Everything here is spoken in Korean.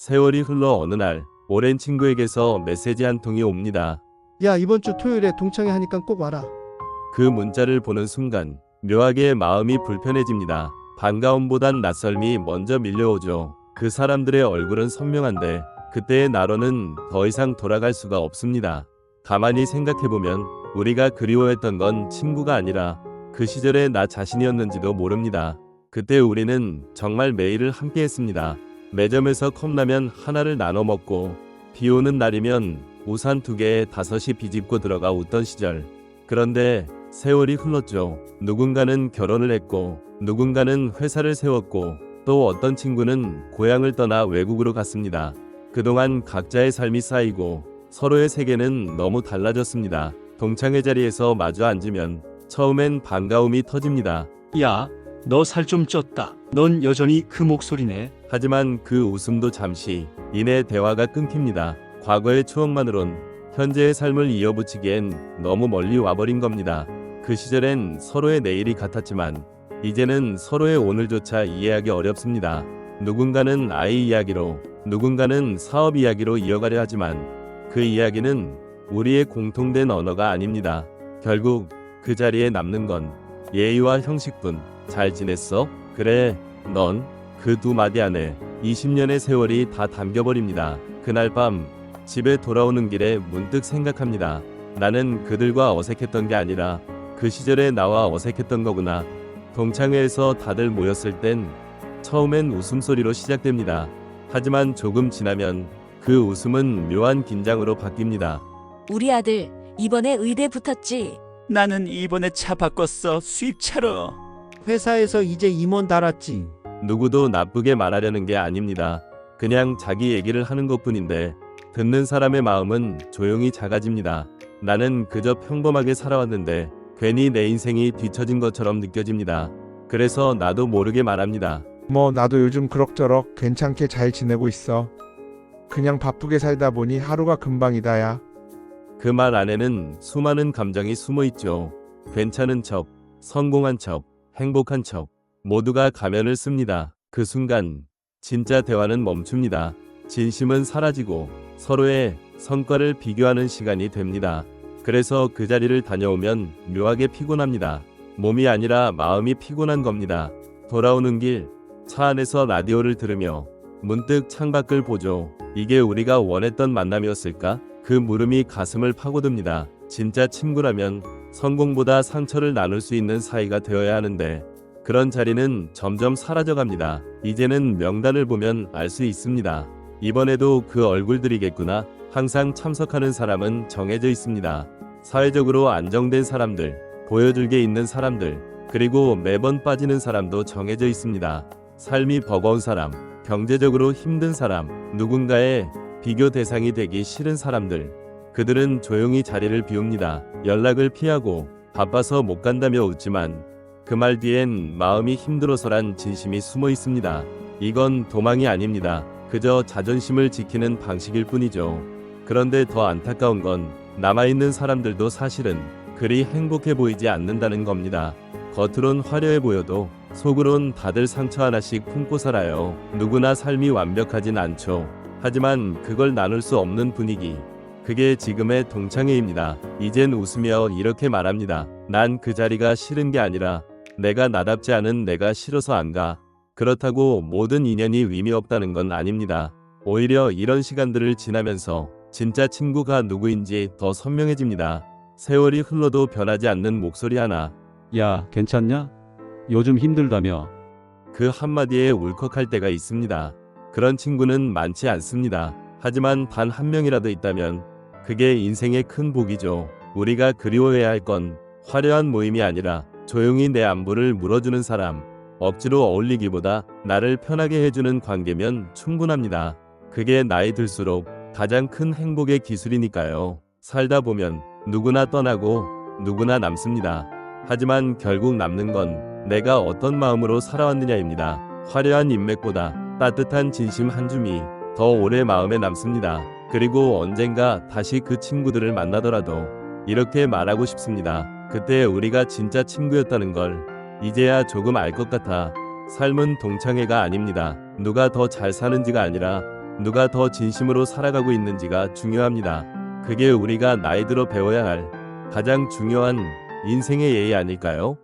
세월이 흘러 어느 날 오랜 친구에게서 메시지 한 통이 옵니다. 야, 이번 주 토요일에 동창회 하니까 꼭 와라. 그 문자를 보는 순간 묘하게 마음이 불편해집니다. 반가움보단 낯설미 먼저 밀려오죠. 그 사람들의 얼굴은 선명한데 그때의 나로는 더 이상 돌아갈 수가 없습니다. 가만히 생각해보면 우리가 그리워했던 건 친구가 아니라 그 시절의 나 자신이었는지도 모릅니다. 그때 우리는 정말 매일을 함께했습니다. 매점에서 컵라면 하나를 나눠 먹고 비 오는 날이면 우산 2개에 5이 비집고 들어가 웃던 시절. 그런데 세월이 흘렀죠. 누군가는 결혼을 했고 누군가는 회사를 세웠고 또 어떤 친구는 고향을 떠나 외국으로 갔습니다. 그동안 각자의 삶이 쌓이고 서로의 세계는 너무 달라졌습니다. 동창회 자리에서 마주 앉으면 처음엔 반가움이 터집니다. 야, 너 살 좀 쪘다. 넌 여전히 그 목소리네. 하지만 그 웃음도 잠시 이내 대화가 끊깁니다. 과거의 추억만으론 현재의 삶을 이어붙이기엔 너무 멀리 와버린 겁니다. 그 시절엔 서로의 내일이 같았지만 이제는 서로의 오늘조차 이해하기 어렵습니다. 누군가는 아이 이야기로 누군가는 사업 이야기로 이어가려 하지만 그 이야기는 우리의 공통된 언어가 아닙니다. 결국 그 자리에 남는 건 예의와 형식뿐. 잘 지냈어? 그래, 넌? 그 두 마디 안에 20년의 세월이 다 담겨버립니다. 그날 밤 집에 돌아오는 길에 문득 생각합니다. 나는 그들과 어색했던 게 아니라 그 시절의 나와 어색했던 거구나. 동창회에서 다들 모였을 땐 처음엔 웃음소리로 시작됩니다. 하지만 조금 지나면 그 웃음은 묘한 긴장으로 바뀝니다. 우리 아들 이번에 의대 붙었지? 나는 이번에 차 바꿨어. 수입차로. 회사에서 이제 임원 달았지. 누구도 나쁘게 말하려는 게 아닙니다. 그냥 자기 얘기를 하는 것뿐인데 듣는 사람의 마음은 조용히 작아집니다. 나는 그저 평범하게 살아왔는데 괜히 내 인생이 뒤처진 것처럼 느껴집니다. 그래서 나도 모르게 말합니다. 뭐 나도 요즘 그럭저럭 괜찮게 잘 지내고 있어. 그냥 바쁘게 살다 보니 하루가 금방이다야. 그 말 안에는 수많은 감정이 숨어 있죠. 괜찮은 척, 성공한 척, 행복한 척, 모두가 가면을 씁니다. 그 순간 진짜 대화는 멈춥니다. 진심은 사라지고 서로의 성과를 비교하는 시간이 됩니다. 그래서 그 자리를 다녀오면 묘하게 피곤합니다. 몸이 아니라 마음이 피곤한 겁니다. 돌아오는 길 차 안에서 라디오를 들으며 문득 창밖을 보죠. 이게 우리가 원했던 만남이었을까? 그 물음이 가슴을 파고듭니다. 진짜 친구라면 성공보다 상처를 나눌 수 있는 사이가 되어야 하는데 그런 자리는 점점 사라져갑니다. 이제는 명단을 보면 알 수 있습니다. 이번에도 그 얼굴들이겠구나. 항상 참석하는 사람은 정해져 있습니다. 사회적으로 안정된 사람들, 보여줄 게 있는 사람들, 그리고 매번 빠지는 사람도 정해져 있습니다. 삶이 버거운 사람, 경제적으로 힘든 사람, 누군가의 비교 대상이 되기 싫은 사람들, 그들은 조용히 자리를 비웁니다. 연락을 피하고 바빠서 못 간다며 웃지만 그 말 뒤엔 마음이 힘들어서란 진심이 숨어 있습니다. 이건 도망이 아닙니다. 그저 자존심을 지키는 방식일 뿐이죠. 그런데 더 안타까운 건 남아있는 사람들도 사실은 그리 행복해 보이지 않는다는 겁니다. 겉으론 화려해 보여도 속으론 다들 상처 하나씩 품고 살아요. 누구나 삶이 완벽하진 않죠. 하지만 그걸 나눌 수 없는 분위기. 그게 지금의 동창회입니다. 이젠 웃으며 이렇게 말합니다. 난 그 자리가 싫은 게 아니라 내가 나답지 않은 내가 싫어서 안 가. 그렇다고 모든 인연이 의미 없다는 건 아닙니다. 오히려 이런 시간들을 지나면서 진짜 친구가 누구인지 더 선명해집니다. 세월이 흘러도 변하지 않는 목소리 하나. 야, 괜찮냐? 요즘 힘들다며. 그 한마디에 울컥할 때가 있습니다. 그런 친구는 많지 않습니다. 하지만 단 한 명이라도 있다면 그게 인생의 큰 복이죠. 우리가 그리워해야 할 건 화려한 모임이 아니라 조용히 내 안부를 물어주는 사람, 억지로 어울리기보다 나를 편하게 해주는 관계면 충분합니다. 그게 나이 들수록 가장 큰 행복의 기술이니까요. 살다 보면 누구나 떠나고 누구나 남습니다. 하지만 결국 남는 건 내가 어떤 마음으로 살아왔느냐입니다. 화려한 인맥보다 따뜻한 진심 한 줌이 더 오래 마음에 남습니다. 그리고 언젠가 다시 그 친구들을 만나더라도 이렇게 말하고 싶습니다. 그때 우리가 진짜 친구였다는 걸 이제야 조금 알 것 같아. 삶은 동창회가 아닙니다. 누가 더 잘 사는지가 아니라 누가 더 진심으로 살아가고 있는지가 중요합니다. 그게 우리가 나이 들어 배워야 할 가장 중요한 인생의 예의 아닐까요?